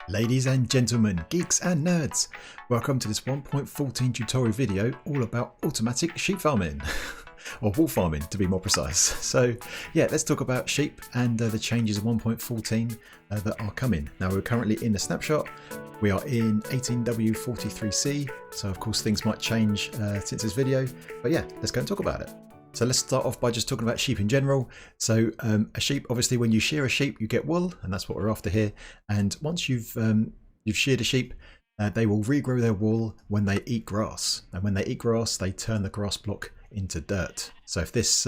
Ladies and gentlemen, geeks and nerds, welcome to this 1.14 tutorial video all about automatic sheep farming, or wool farming to be more precise. So yeah, let's talk about sheep and the changes of 1.14 that are coming. Now we're currently in the snapshot, we are in 18W43C, so of course things might change since this video, but yeah, let's go and talk about it. So let's start off by just talking about sheep in general. So a sheep, obviously when you shear a sheep, you get wool, and that's what we're after here. And once you've sheared a sheep, they will regrow their wool when they eat grass. And when they eat grass, they turn the grass block into dirt. So if this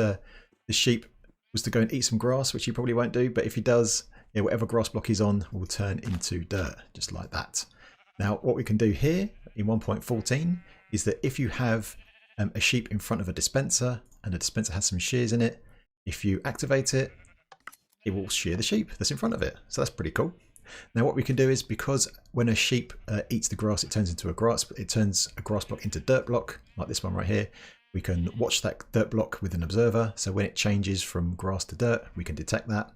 sheep was to go and eat some grass, which he probably won't do, but if he does, yeah, whatever grass block he's on will turn into dirt, just like that. Now, what we can do here in 1.14 is that if you have a sheep in front of a dispenser, and the dispenser has some shears in it, if you activate it, it will shear the sheep that's in front of it. So that's pretty cool. Now what we can do is, because when a sheep eats the grass, it turns a grass block into dirt block, like this one right here. We can watch that dirt block with an observer. So when it changes from grass to dirt, we can detect that.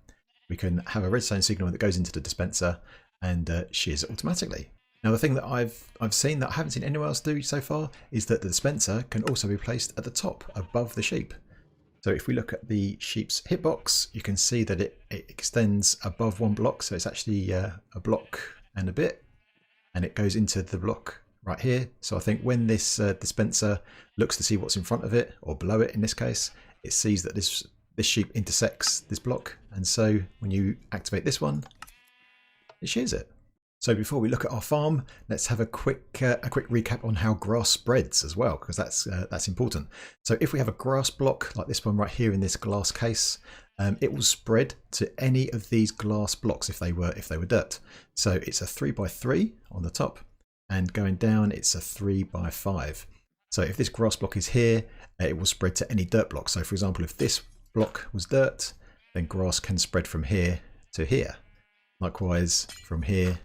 We can have a redstone signal that goes into the dispenser and shears it automatically. Now the thing that I've seen that I haven't seen anyone else do so far is that the dispenser can also be placed at the top above the sheep. So if we look at the sheep's hitbox, you can see that it extends above one block, so it's actually a block and a bit, and it goes into the block right here. So I think when this dispenser looks to see what's in front of it, or below it in this case, it sees that this sheep intersects this block, and so when you activate this one, it shears it. So before we look at our farm, let's have a quick recap on how grass spreads as well, because that's important. So if we have a grass block like this one right here in this glass case, it will spread to any of these glass blocks if they were dirt. So it's a 3x3 on the top, and going down it's a 3x5. So if this grass block is here, it will spread to any dirt block. So for example, if this block was dirt, then grass can spread from here to here. Likewise from here,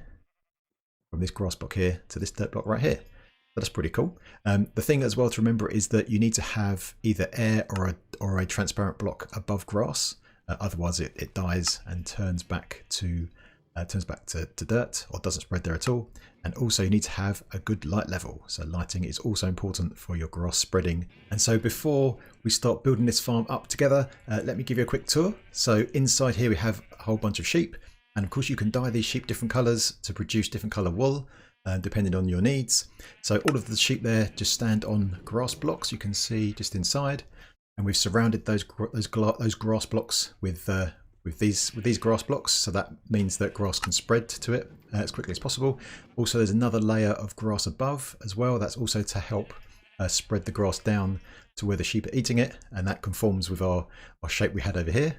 from this grass block here to this dirt block right here. So that's pretty cool. The thing as well to remember is that you need to have either air or a transparent block above grass. Otherwise it dies and turns back to dirt, or doesn't spread there at all. And also you need to have a good light level. So lighting is also important for your grass spreading. And so before we start building this farm up together, let me give you a quick tour. So inside here we have a whole bunch of sheep. And of course you can dye these sheep different colours to produce different colour wool, depending on your needs. So all of the sheep there just stand on grass blocks, you can see just inside. And we've surrounded those grass blocks with these grass blocks. So that means that grass can spread to it as quickly as possible. Also there's another layer of grass above as well. That's also to help spread the grass down to where the sheep are eating it. And that conforms with our shape we had over here.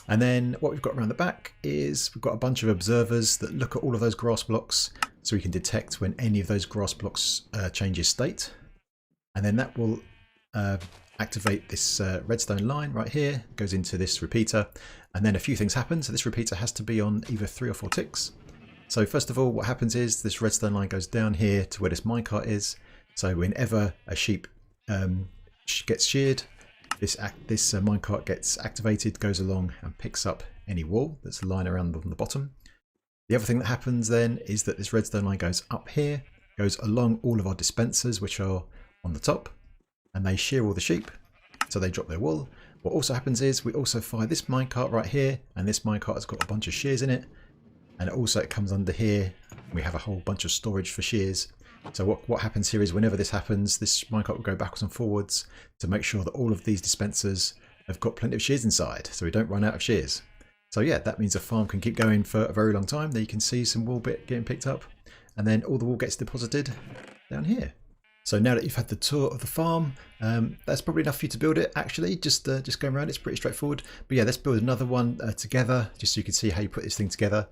And then what we've got around the back is we've got a bunch of observers that look at all of those grass blocks, so we can detect when any of those grass blocks changes state. And then that will activate this redstone line right here, goes into this repeater, and then a few things happen. So this repeater has to be on either 3 or 4 ticks. So first of all, what happens is this redstone line goes down here to where this minecart is. So whenever a sheep gets sheared, this minecart gets activated, goes along and picks up any wool that's lying around on the bottom. The other thing that happens then is that this redstone line goes up here, goes along all of our dispensers, which are on the top, and they shear all the sheep, so they drop their wool. What also happens is we also fire this minecart right here, and this minecart has got a bunch of shears in it, and also it comes under here. We have a whole bunch of storage for shears. So what happens here is whenever this happens, this minecart will go backwards and forwards to make sure that all of these dispensers have got plenty of shears inside, so we don't run out of shears. So yeah, that means the farm can keep going for a very long time. There you can see some wool bit getting picked up, and then all the wool gets deposited down here. So now that you've had the tour of the farm, that's probably enough for you to build it. Actually, just going around, it's pretty straightforward. But yeah, let's build another one together, just so you can see how you put this thing together.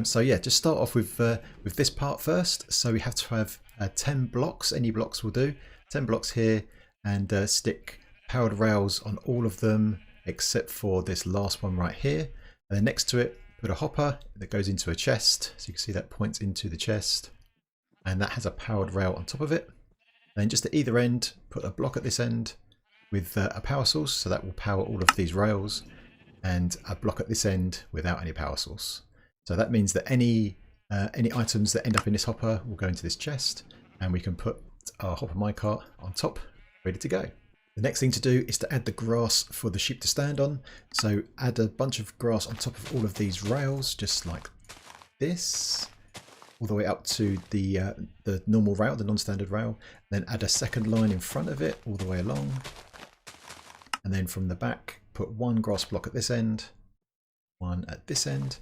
So yeah, just start off with this part first. So we have to have 10 blocks, any blocks will do, 10 blocks here, and stick powered rails on all of them except for this last one right here. And then next to it, put a hopper that goes into a chest. So you can see that points into the chest, and that has a powered rail on top of it. Then just at either end, put a block at this end with a power source, so that will power all of these rails, and a block at this end without any power source. So that means that any Any items that end up in this hopper will go into this chest, and we can put our hopper minecart on top, ready to go. The next thing to do is to add the grass for the sheep to stand on. So add a bunch of grass on top of all of these rails, just like this, all the way up to the normal rail, the non-standard rail. Then add a second line in front of it, all the way along. And then from the back, put one grass block at this end, one at this end,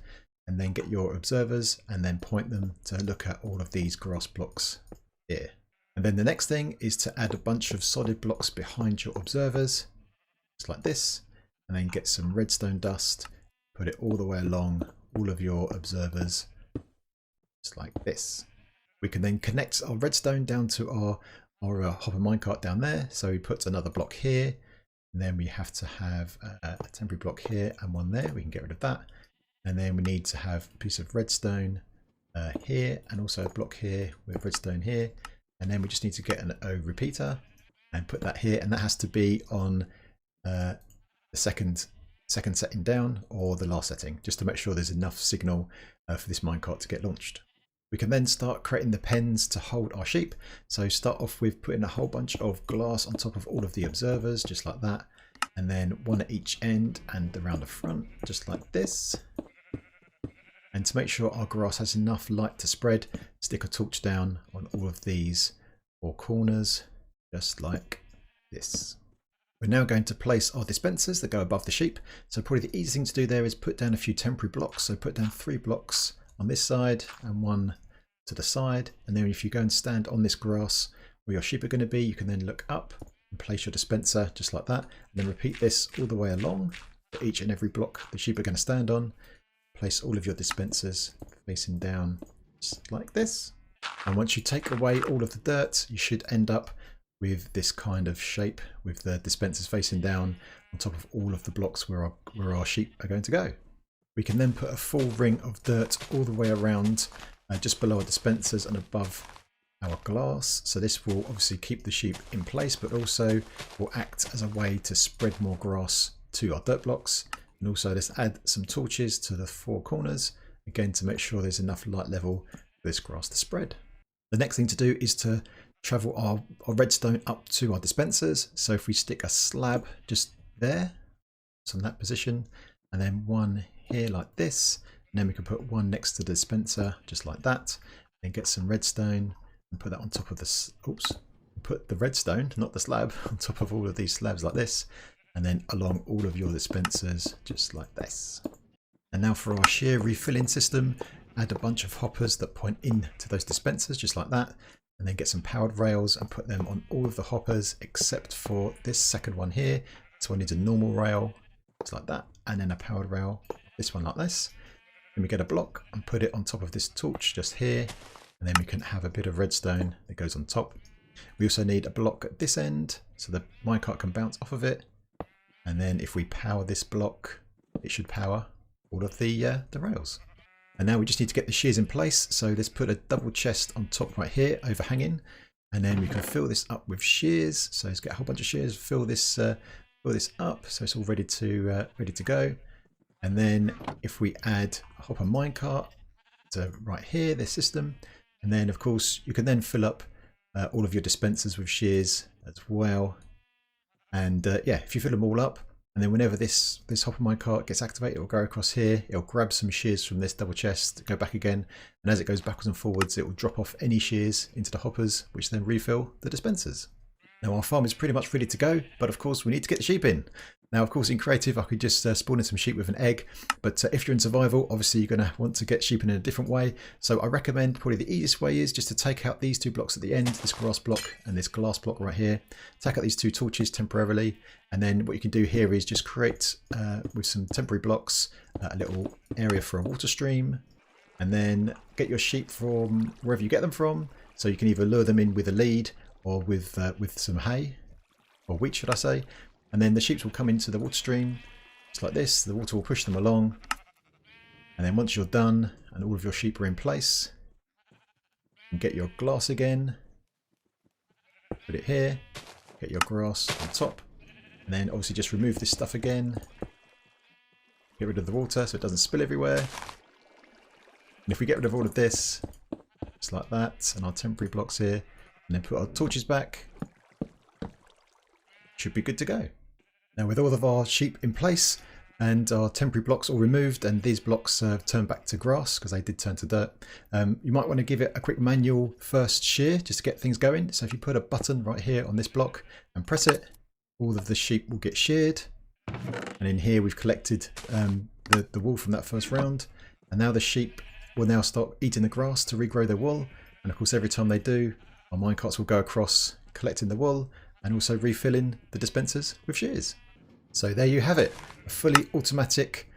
and then get your observers and then point them to look at all of these grass blocks here. And then the next thing is to add a bunch of solid blocks behind your observers, just like this, and then get some redstone dust, put it all the way along all of your observers, just like this. We can then connect our redstone down to our hopper minecart down there. So we put another block here, and then we have to have a temporary block here and one there. We can get rid of that. And then we need to have a piece of redstone here, and also a block here with redstone here. And then we just need to get an O repeater and put that here, and that has to be on the second setting down or the last setting, just to make sure there's enough signal for this minecart to get launched. We can then start creating the pens to hold our sheep. So start off with putting a whole bunch of glass on top of all of the observers, just like that, and then one at each end and around the front, just like this. And to make sure our grass has enough light to spread, stick a torch down on all of these four corners, just like this. We're now going to place our dispensers that go above the sheep. So probably the easiest thing to do there is put down a few temporary blocks. So put down 3 blocks on this side and 1 to the side. And then if you go and stand on this grass where your sheep are going to be, you can then look up and place your dispenser just like that. And then repeat this all the way along for each and every block the sheep are going to stand on. Place all of your dispensers facing down just like this. And once you take away all of the dirt, you should end up with this kind of shape with the dispensers facing down on top of all of the blocks where our sheep are going to go. We can then put a full ring of dirt all the way around just below our dispensers and above our glass. So this will obviously keep the sheep in place, but also will act as a way to spread more grass to our dirt blocks. And also let's add some torches to the 4 corners, again to make sure there's enough light level for this grass to spread. The next thing to do is to travel our redstone up to our dispensers. So if we stick a slab just there, so in that position, and then one here like this, and then we can put one next to the dispenser just like that, and get some redstone and put that on top of this, put the redstone, not the slab, on top of all of these slabs like this. And then along all of your dispensers, just like this. And now for our shear refilling system, add a bunch of hoppers that point in to those dispensers, just like that. And then get some powered rails and put them on all of the hoppers, except for this second one here. So I need a normal rail, just like that. And then a powered rail, this one like this. Then we get a block and put it on top of this torch just here. And then we can have a bit of redstone that goes on top. We also need a block at this end, so the minecart can bounce off of it. And then if we power this block, it should power all of the rails. And now we just need to get the shears in place. So let's put a double chest on top right here, overhanging. And then we can fill this up with shears. So let's get a whole bunch of shears, fill this up so it's all ready to go. And then if we add a hopper minecart to right here, this system. And then of course you can then fill up all of your dispensers with shears as well. And yeah, if you fill them all up, and then whenever this hopper minecart gets activated, it will go across here, it'll grab some shears from this double chest, go back again, and as it goes backwards and forwards, it will drop off any shears into the hoppers, which then refill the dispensers. Now our farm is pretty much ready to go, but of course we need to get the sheep in. Now of course in creative I could just spawn in some sheep with an egg, but if you're in survival obviously you're going to want to get sheep in a different way. So I recommend probably the easiest way is just to take out these 2 blocks at the end, this grass block and this glass block right here. Take out these 2 torches temporarily, and then what you can do here is just create with some temporary blocks a little area for a water stream, and then get your sheep from wherever you get them from. So you can either lure them in with a lead or with some hay, or wheat should I say. And then the sheep will come into the water stream, just like this. The water will push them along. And then once you're done and all of your sheep are in place, you can get your glass again, put it here, get your grass on top, and then obviously just remove this stuff again. Get rid of the water so it doesn't spill everywhere. And if we get rid of all of this, just like that, and our temporary blocks here, and then put our torches back, should be good to go. Now with all of our sheep in place and our temporary blocks all removed, and these blocks turned back to grass because they did turn to dirt, you might want to give it a quick manual first shear just to get things going. So if you put a button right here on this block and press it, all of the sheep will get sheared. And in here we've collected the wool from that first round, and now the sheep will now start eating the grass to regrow their wool. And of course every time they do, our minecarts will go across collecting the wool and also refilling the dispensers with shears. So there you have it, a fully automatic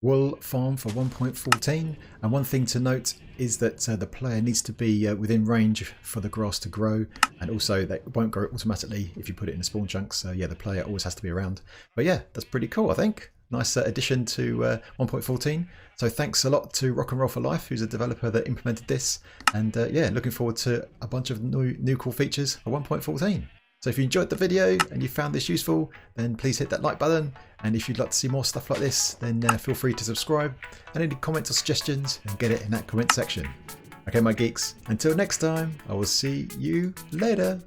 wool farm for 1.14. And one thing to note is that the player needs to be within range for the grass to grow, and also that won't grow automatically if you put it in a spawn chunk. So yeah, the player always has to be around. But yeah, that's pretty cool, I think. Nice addition to 1.14. So thanks a lot to Rock and Roll for Life, who's a developer that implemented this. And yeah, looking forward to a bunch of new cool features for 1.14. So if you enjoyed the video and you found this useful, then please hit that like button. And if you'd like to see more stuff like this, then feel free to subscribe. And any comments or suggestions, then get it in that comment section. Okay, my geeks, until next time, I will see you later.